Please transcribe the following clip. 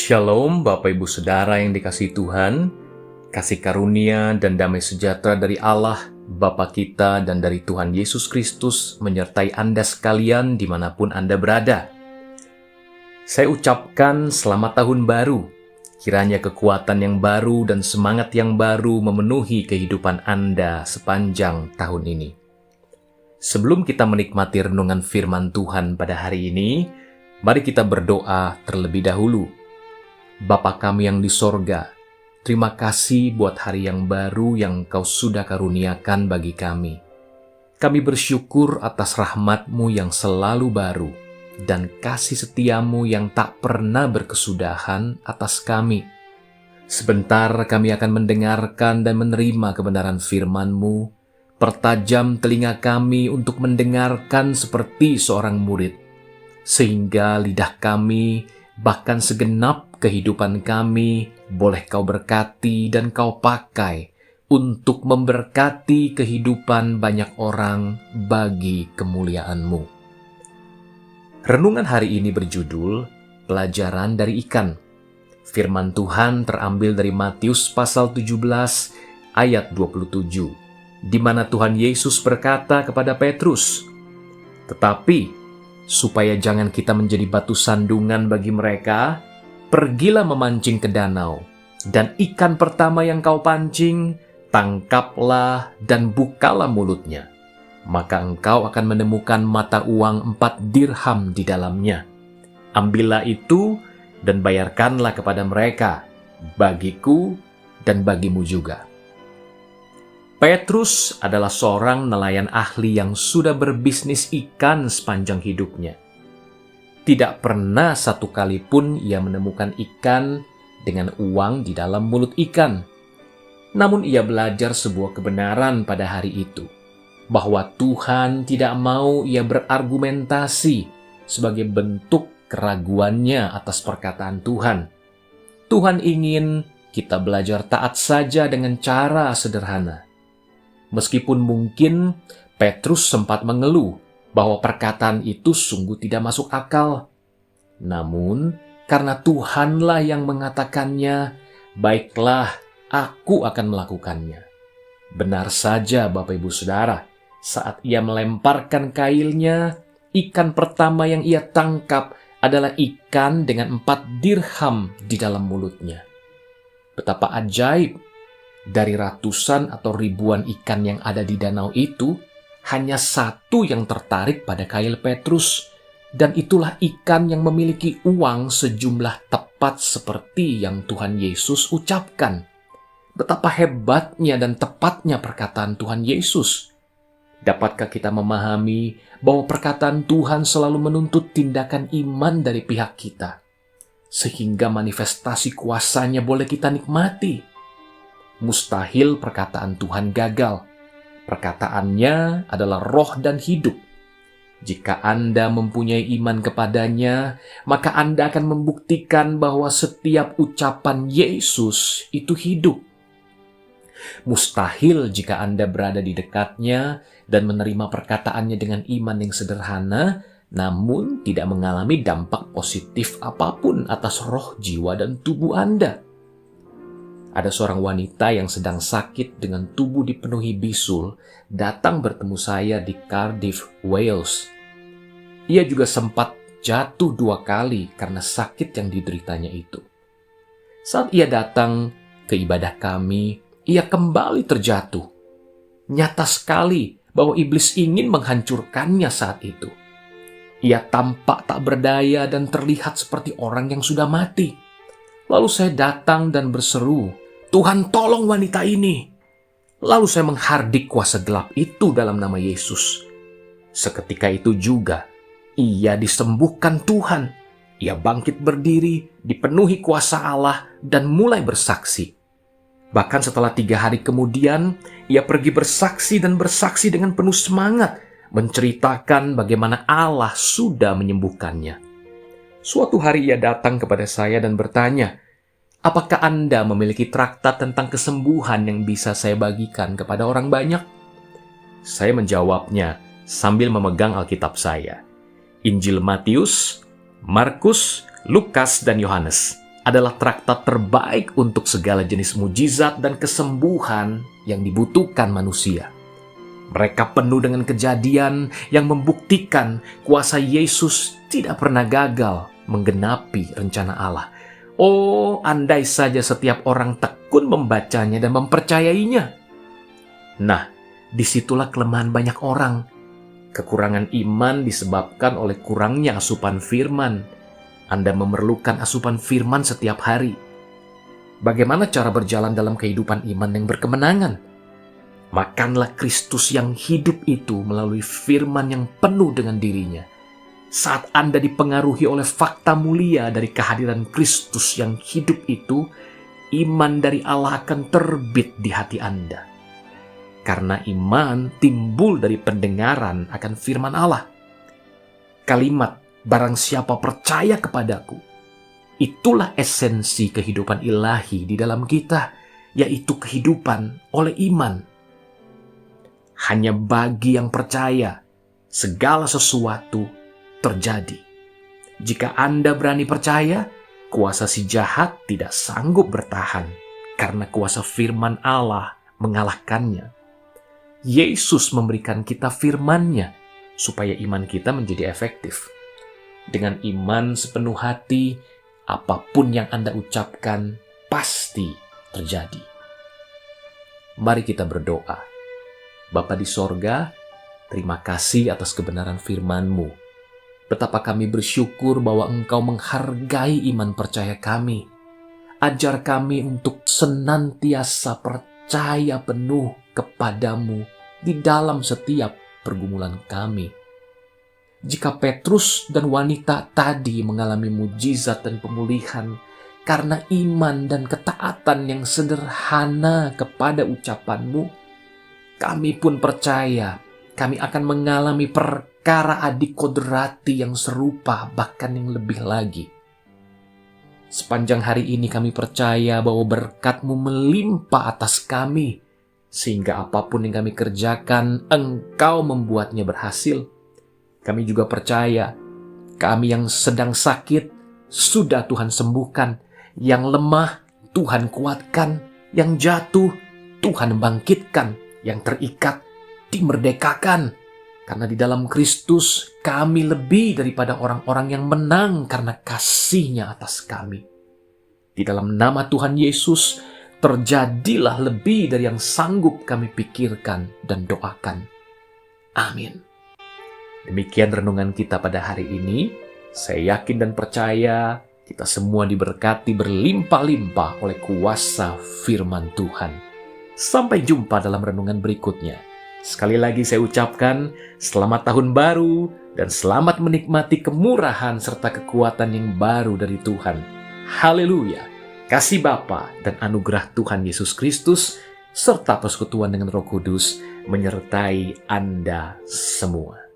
Shalom Bapak Ibu Saudara yang dikasihi Tuhan, kasih karunia dan damai sejahtera dari Allah, Bapa kita dan dari Tuhan Yesus Kristus menyertai Anda sekalian dimanapun Anda berada. Saya ucapkan selamat tahun baru, kiranya kekuatan yang baru dan semangat yang baru memenuhi kehidupan Anda sepanjang tahun ini. Sebelum kita menikmati renungan firman Tuhan pada hari ini, mari kita berdoa terlebih dahulu. Bapa kami yang di sorga, terima kasih buat hari yang baru yang Kau sudah karuniakan bagi kami. Kami bersyukur atas rahmat-Mu yang selalu baru dan kasih setia-Mu yang tak pernah berkesudahan atas kami. Sebentar kami akan mendengarkan dan menerima kebenaran firman-Mu. Pertajam telinga kami untuk mendengarkan seperti seorang murid, sehingga lidah kami, bahkan segenap kehidupan kami, boleh Kau berkati dan Kau pakai untuk memberkati kehidupan banyak orang bagi kemuliaan-Mu. Renungan hari ini berjudul Pelajaran dari Ikan. Firman Tuhan terambil dari Matius pasal 17 ayat 27, di mana Tuhan Yesus berkata kepada Petrus, "Tetapi supaya jangan kita menjadi batu sandungan bagi mereka, pergilah memancing ke danau, dan ikan pertama yang kau pancing, tangkaplah dan bukalah mulutnya. Maka engkau akan menemukan mata uang 4 dirham di dalamnya. Ambillah itu dan bayarkanlah kepada mereka, bagiku dan bagimu juga." Petrus adalah seorang nelayan ahli yang sudah berbisnis ikan sepanjang hidupnya. Tidak pernah satu kali pun ia menemukan ikan dengan uang di dalam mulut ikan. Namun ia belajar sebuah kebenaran pada hari itu, bahwa Tuhan tidak mau ia berargumentasi sebagai bentuk keraguannya atas perkataan Tuhan. Tuhan ingin kita belajar taat saja dengan cara sederhana. Meskipun mungkin Petrus sempat mengeluh bahwa perkataan itu sungguh tidak masuk akal. Namun, karena Tuhanlah yang mengatakannya, baiklah, aku akan melakukannya. Benar saja Bapak Ibu Saudara, saat ia melemparkan kailnya, ikan pertama yang ia tangkap adalah ikan dengan 4 dirham di dalam mulutnya. Betapa ajaib, dari ratusan atau ribuan ikan yang ada di danau itu, hanya satu yang tertarik pada kail Petrus, dan itulah ikan yang memiliki uang sejumlah tepat seperti yang Tuhan Yesus ucapkan. Betapa hebatnya dan tepatnya perkataan Tuhan Yesus. Dapatkah kita memahami bahwa perkataan Tuhan selalu menuntut tindakan iman dari pihak kita, sehingga manifestasi kuasanya boleh kita nikmati? Mustahil perkataan Tuhan gagal. Perkataannya adalah roh dan hidup. Jika Anda mempunyai iman kepadanya, maka Anda akan membuktikan bahwa setiap ucapan Yesus itu hidup. Mustahil jika Anda berada di dekatnya dan menerima perkataannya dengan iman yang sederhana, namun tidak mengalami dampak positif apapun atas roh, jiwa, dan tubuh Anda. Ada seorang wanita yang sedang sakit dengan tubuh dipenuhi bisul datang bertemu saya di Cardiff, Wales. Ia juga sempat jatuh 2 kali karena sakit yang dideritanya itu. Saat ia datang ke ibadah kami, ia kembali terjatuh. Nyata sekali bahwa iblis ingin menghancurkannya saat itu. Ia tampak tak berdaya dan terlihat seperti orang yang sudah mati. Lalu saya datang dan berseru, "Tuhan, tolong wanita ini." Lalu saya menghardik kuasa gelap itu dalam nama Yesus. Seketika itu juga, ia disembuhkan Tuhan. Ia bangkit berdiri, dipenuhi kuasa Allah, dan mulai bersaksi. Bahkan setelah 3 hari kemudian, ia pergi bersaksi dan bersaksi dengan penuh semangat, menceritakan bagaimana Allah sudah menyembuhkannya. Suatu hari ia datang kepada saya dan bertanya, "Apakah Anda memiliki traktat tentang kesembuhan yang bisa saya bagikan kepada orang banyak?" Saya menjawabnya sambil memegang Alkitab saya. Injil Matius, Markus, Lukas, dan Yohanes. adalah traktat terbaik untuk segala jenis mujizat dan kesembuhan yang dibutuhkan manusia. Mereka penuh dengan kejadian yang membuktikan kuasa Yesus tidak pernah gagal menggenapi rencana Allah. Oh, andai saja setiap orang tekun membacanya dan mempercayainya. Nah, disitulah kelemahan banyak orang. Kekurangan iman disebabkan oleh kurangnya asupan firman. Anda memerlukan asupan firman setiap hari. Bagaimana cara berjalan dalam kehidupan iman yang berkemenangan? Makanlah Kristus yang hidup itu melalui firman yang penuh dengan dirinya. Saat Anda dipengaruhi oleh fakta mulia dari kehadiran Kristus yang hidup itu, iman dari Allah akan terbit di hati Anda. Karena iman timbul dari pendengaran akan firman Allah. Kalimat, barang siapa percaya kepadaku, itulah esensi kehidupan ilahi di dalam kita, yaitu kehidupan oleh iman. Hanya bagi yang percaya, segala sesuatu terjadi. Jika Anda berani percaya, kuasa si jahat tidak sanggup bertahan, karena kuasa firman Allah mengalahkannya. Yesus memberikan kita firman-Nya, supaya iman kita menjadi efektif. Dengan iman sepenuh hati, apapun yang Anda ucapkan pasti terjadi. Mari kita berdoa. Bapa di sorga, terima kasih atas kebenaran firman-Mu. Betapa kami bersyukur bahwa Engkau menghargai iman percaya kami. Ajar kami untuk senantiasa percaya penuh kepadamu di dalam setiap pergumulan kami. Jika Petrus dan wanita tadi mengalami mujizat dan pemulihan karena iman dan ketaatan yang sederhana kepada ucapan-Mu, kami pun percaya kami akan mengalami perkara adik kodrati yang serupa, bahkan yang lebih lagi. Sepanjang hari ini kami percaya bahwa berkat-Mu melimpah atas kami, sehingga apapun yang kami kerjakan, Engkau membuatnya berhasil. Kami juga percaya, kami yang sedang sakit, sudah Tuhan sembuhkan. Yang lemah, Tuhan kuatkan. Yang jatuh, Tuhan bangkitkan. Yang terikat, dimerdekakan. Karena di dalam Kristus, kami lebih daripada orang-orang yang menang karena kasih-Nya atas kami. Di dalam nama Tuhan Yesus, terjadilah lebih dari yang sanggup kami pikirkan dan doakan. Amin. Demikian renungan kita pada hari ini. Saya yakin dan percaya kita semua diberkati berlimpah-limpah oleh kuasa firman Tuhan. Sampai jumpa dalam renungan berikutnya. Sekali lagi saya ucapkan selamat tahun baru dan selamat menikmati kemurahan serta kekuatan yang baru dari Tuhan. Haleluya! Kasih Bapa dan anugerah Tuhan Yesus Kristus serta persekutuan dengan Roh Kudus menyertai Anda semua.